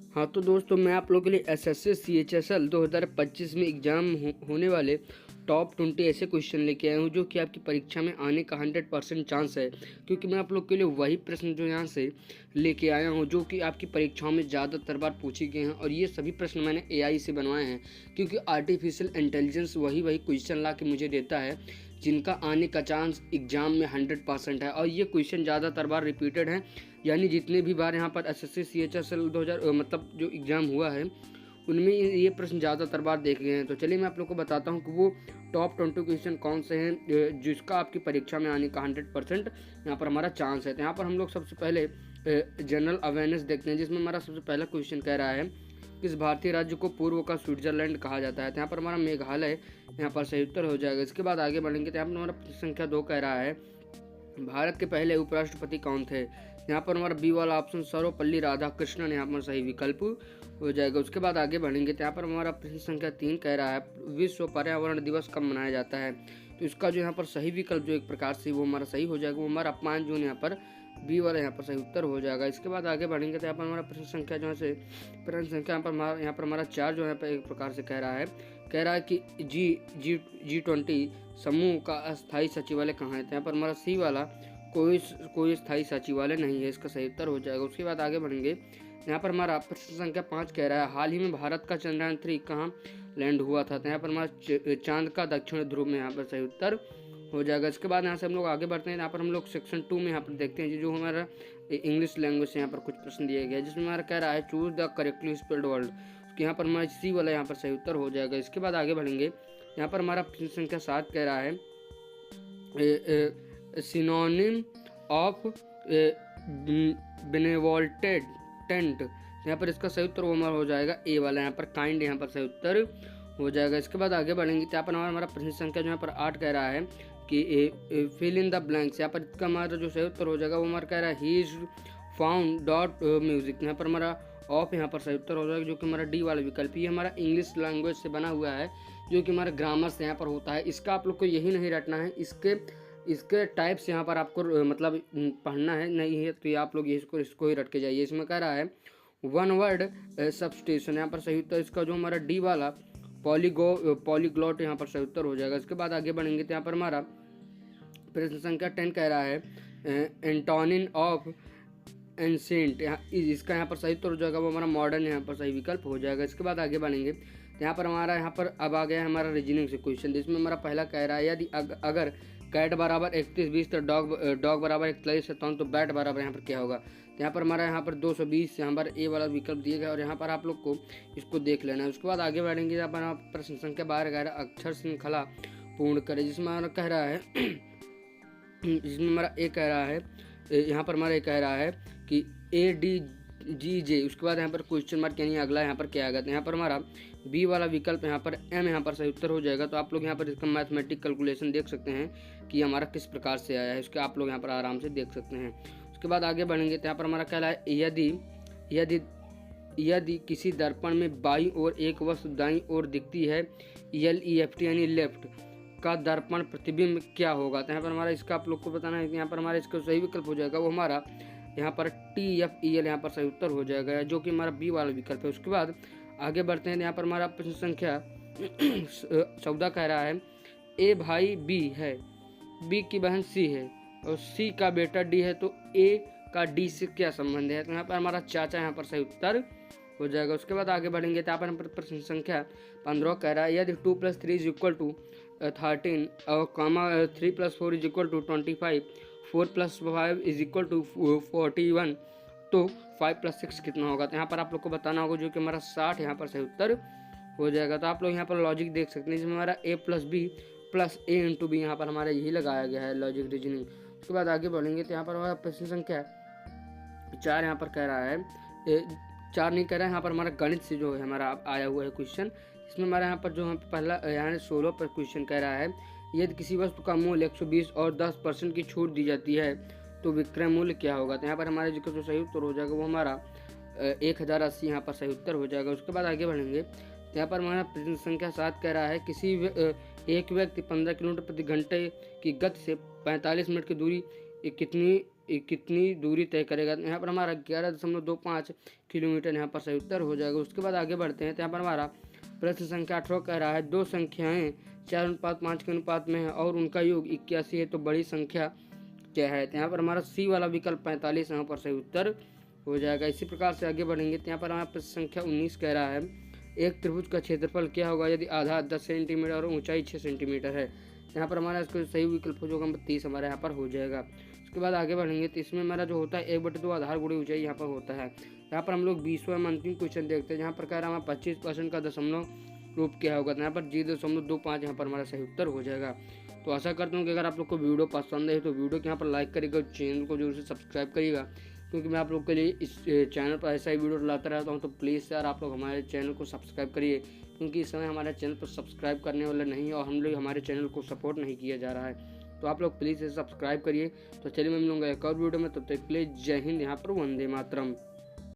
हाँ तो दोस्तों, मैं आप लोगों के लिए एसएससी सीएचएसएल 2025 में एग्ज़ाम होने वाले टॉप 20 ऐसे क्वेश्चन लेके आया हूँ जो कि आपकी परीक्षा में आने का 100% चांस है। क्योंकि मैं आप लोग के लिए वही प्रश्न जो यहाँ से लेके आया हूँ जो कि आपकी परीक्षाओं में ज़्यादातर बार पूछे गए हैं, और ये सभी प्रश्न मैंने एआई से बनवाए हैं। क्योंकि आर्टिफिशियल इंटेलिजेंस वही क्वेश्चन ला के मुझे देता है जिनका आने का चांस एग्ज़ाम में 100% है। और ये क्वेश्चन ज़्यादातर बार रिपीटेड हैं, यानी जितने भी बार यहाँ पर एसएससी सीएचएसएल 2000 मतलब जो एग्ज़ाम हुआ है उनमें ये प्रश्न ज़्यादातर बार देखे गए हैं। तो चलिए मैं आप लोग को बताता हूँ कि वो टॉप 20 क्वेश्चन कौन से हैं जिसका आपकी परीक्षा में आने का 100% यहाँ पर हमारा चांस है। तो यहाँ पर हम लोग सबसे पहले जनरल अवेयरनेस देखते हैं, जिसमें हमारा सबसे पहला क्वेश्चन कह रहा है किस भारतीय राज्य को पूर्व का स्विट्जरलैंड कहा जाता है। तो यहाँ पर हमारा मेघालय यहाँ पर सही उत्तर हो जाएगा। इसके बाद आगे बढ़ेंगे तो यहाँ पर हमारा संख्या 2 कह रहा है भारत के पहले उपराष्ट्रपति कौन थे। यहाँ पर हमारा बी वाला ऑप्शन सर्वपल्ली राधाकृष्णन यहाँ पर सही विकल्प हो जाएगा। उसके बाद आगे बढ़ेंगे तो यहाँ पर हमारा प्रश्न संख्या 3 कह रहा है विश्व पर्यावरण दिवस कब मनाया जाता है। तो इसका जो यहाँ पर सही विकल्प जो एक प्रकार से वो हमारा सही हो जाएगा, वो हमारा 5 जून यहाँ पर बी वाला यहाँ पर सही उत्तर हो जाएगा। इसके बाद आगे बढ़ेंगे तो यहाँ पर हमारा प्रश्न संख्या जो है प्रश्न संख्या यहाँ पर हमारा 4 जो है एक प्रकार से कह रहा है कि G20 समूह का अस्थायी सचिवालय कहाँ है। तो यहाँ पर हमारा सी वाला कोई स्थायी सचिवालय नहीं है, इसका सही उत्तर हो जाएगा। उसके बाद आगे बढ़ेंगे यहाँ पर हमारा प्रश्न संख्या 5 कह रहा है हाल ही में भारत का चंद्रयान 3 कहाँ लैंड हुआ था। तो यहाँ पर हमारा चांद का दक्षिण ध्रुव में यहाँ पर सही उत्तर हो जाएगा। इसके बाद यहाँ से हम लोग आगे बढ़ते हैं। यहाँ पर हम लोग सेक्शन 2 में यहाँ पर देखते हैं जो हमारा इंग्लिश लैंग्वेज से यहाँ पर कुछ प्रश्न दिए गए, जिसमें हमारा कह रहा है choose the correctly spelled word. यहाँ पर हमारा सी वाला यहाँ पर सही उत्तर हो जाएगा। इसके बाद आगे बढ़ेंगे यहाँ पर हमारा प्रश्न संख्या 7 कह रहा है सिनोनिम ऑफ बेनेवोल्टेड टेंट। यहाँ पर इसका सही उत्तर वो हमारा हो जाएगा ए वाला यहाँ पर काइंड यहाँ पर सही उत्तर हो जाएगा। इसके बाद आगे बढ़ेंगे यहाँ पर हमारा प्रश्न संख्या जो यहाँ पर 8 कह रहा है कि फिल इन द ब्लैंक्स। यहाँ पर इसका हमारा जो सही उत्तर हो जाएगा वो हमारा कह रहा है he is found dot music. यहाँ पर हमारा ऑफ यहाँ पर सही उत्तर हो जाएगा, जो कि हमारा डी वाला विकल्प। ये हमारा इंग्लिश लैंग्वेज से बना हुआ है जो कि हमारा ग्रामर से यहाँ पर होता है। इसका आप लोग को यही नहीं रटना है, इसके टाइप्स यहाँ पर आपको मतलब पढ़ना है नहीं है तो ये आप लोग इसको ही रट के जाइए। इसमें कह रहा है वन वर्ड सब्स्टिट्यूशन, यहाँ पर सही उत्तर इसका जो हमारा डी वाला पॉलीग्लॉट यहाँ पर सही उत्तर हो जाएगा। इसके बाद आगे बढ़ेंगे तो यहाँ पर हमारा प्रश्न संख्या 10 कह रहा है एंटोनिन ऑफ एंसेंट। इसका यहाँ पर सही उत्तर हो जाएगा वो हमारा मॉडर्न यहाँ पर सही विकल्प हो जाएगा। इसके बाद आगे बढ़ेंगे तो यहाँ पर हमारा अब आ गया है हमारा रीजनिंग से क्वेश्चन, जिसमें हमारा पहला कह रहा है यदि अगर कैट बराबर 31 तो डॉग बराबर 41 तो बैट बराबर यहाँ पर क्या होगा। तो यहाँ पर हमारा यहाँ पर 220 यहाँ पर ए वाला विकल्प दिया गया और यहाँ पर आप लोग को इसको देख लेना है। उसके बाद आगे बढ़ेंगे यहाँ पर प्रश्न संख्या 12 कह रहा है अक्षर श्रृंखला पूर्ण करें, जिसमें हमारा कह रहा है जिसमें हमारा ए कह रहा है यहाँ पर हमारा कह रहा है कि ADGJ। उसके बाद यहाँ पर क्वेश्चन मार्क यानी अगला यहाँ पर क्या आएगा। तो यहाँ पर हमारा बी वाला विकल्प यहाँ पर एम यहाँ पर सही उत्तर हो जाएगा। तो आप लोग यहाँ पर इसका मैथमेटिक कैलकुलेशन देख सकते हैं कि हमारा किस प्रकार से आया है, इसके आप लोग यहाँ पर आराम से देख सकते हैं। उसके बाद आगे बढ़ेंगे तो यहाँ पर हमारा क्या है यदि किसी दर्पण में बाईं ओर एक वस्तु दाईं ओर दिखती है LEFT यानी लेफ्ट का दर्पण प्रतिबिंब क्या होगा। तो यहाँ पर हमारा इसका आप लोग को बताना है कि यहाँ पर हमारा इसका सही विकल्प हो जाएगा वो हमारा यहाँ पर TFEL यहाँ पर सही उत्तर हो जाएगा, जो कि हमारा बी वाला विकल्प है। उसके बाद आगे बढ़ते हैं यहाँ पर हमारा प्रश्न संख्या 14 कह रहा है ए भाई बी है, बी की बहन सी है और सी का बेटा डी है, तो ए का डी से क्या संबंध है। तो यहाँ पर हमारा चाचा यहाँ पर सही उत्तर हो जाएगा। उसके बाद आगे बढ़ेंगे तो यहाँ पर प्रश्न संख्या 15 कह रहा है यदि 2 + 3 = 13 और 3 + 4 = 25, 4 + 5 = 41, तो 5 + 6 कितना होगा। तो यहाँ पर आप लोग को बताना होगा, जो कि हमारा 60 यहाँ पर सही उत्तर हो जाएगा। तो आप लोग यहाँ पर लॉजिक देख सकते हैं, जिसमें हमारा A + B + A × B यहाँ पर हमारा यही लगाया गया है लॉजिक रीजनिंग। उसके बाद आगे बढ़ेंगे तो यहाँ पर हमारा प्रश्न संख्या 4 यहाँ पर कह रहा है 4 नहीं कह रहा है, यहाँ पर हमारा गणित से जो है हमारा आया हुआ है क्वेश्चन, इसमें हमारा यहाँ पर जो हम पहला यहाँ 16 पर क्वेश्चन कह रहा है यदि किसी वस्तु का मूल्य 120 और 10% की छूट दी जाती है तो विक्रय मूल्य क्या होगा। तो यहाँ पर हमारे जिसका जो सही उत्तर हो जाएगा वो हमारा 1080 यहाँ पर सही उत्तर हो जाएगा। उसके बाद आगे बढ़ेंगे तो यहाँ पर हमारा प्रश्न संख्या 7 कह रहा है किसी एक व्यक्ति 15 किलोमीटर प्रति घंटे की गति से 45 मिनट की दूरी कितनी कितनी दूरी तय करेगा। यहाँ पर हमारा 11.25 किलोमीटर यहाँ पर सही उत्तर हो जाएगा। उसके बाद आगे बढ़ते हैं तो यहाँ पर हमारा प्रश्न संख्या 18 कह रहा है दो संख्याएं 4:5 के अनुपात में है और उनका योग 81 है तो बड़ी संख्या क्या है। तो यहाँ पर हमारा सी वाला विकल्प 45 यहाँ पर सही उत्तर हो जाएगा। इसी प्रकार से आगे बढ़ेंगे तो यहाँ पर हमारा प्रश्न संख्या 19 कह रहा है एक त्रिभुज का क्षेत्रफल क्या होगा यदि आधार 10 सेंटीमीटर और ऊंचाई 6 सेंटीमीटर है। यहाँ पर हमारा इसको सही विकल्प जो होगा 32 हमारे यहाँ पर हो जाएगा। उसके बाद आगे बढ़ेंगे तो इसमें हमारा जो होता है 1/2 आधार गुणे ऊंचाई यहाँ पर होता है। यहाँ पर हम लोग 20वां अंतिम क्वेश्चन देखते हैं जहाँ पर कह रहा है 25% का दशमलव रूप क्या होगा। तो यहाँ पर 0.25 यहाँ पर हमारा सही उत्तर हो जाएगा। तो आशा करता हूँ कि अगर आप लोग को वीडियो पसंद है तो वीडियो को यहाँ पर लाइक करिएगा, चैनल को जरूर से सब्सक्राइब करिएगा क्योंकि मैं आप लोग के लिए इस चैनल पर ऐसा ही वीडियो लाता रहता हूँ। तो प्लीज़ यार आप लोग हमारे चैनल को सब्सक्राइब करिए क्योंकि इस समय हमारे चैनल पर सब्सक्राइब करने वाले नहीं और हम लोग हमारे चैनल को सपोर्ट नहीं किया जा रहा है। तो आप लोग प्लीज़ इसे सब्सक्राइब करिए। तो चलिए मैं मिलूंगा एक और वीडियो में, तब तक के लिए जय हिंद। यहाँ पर वंदे मातरम।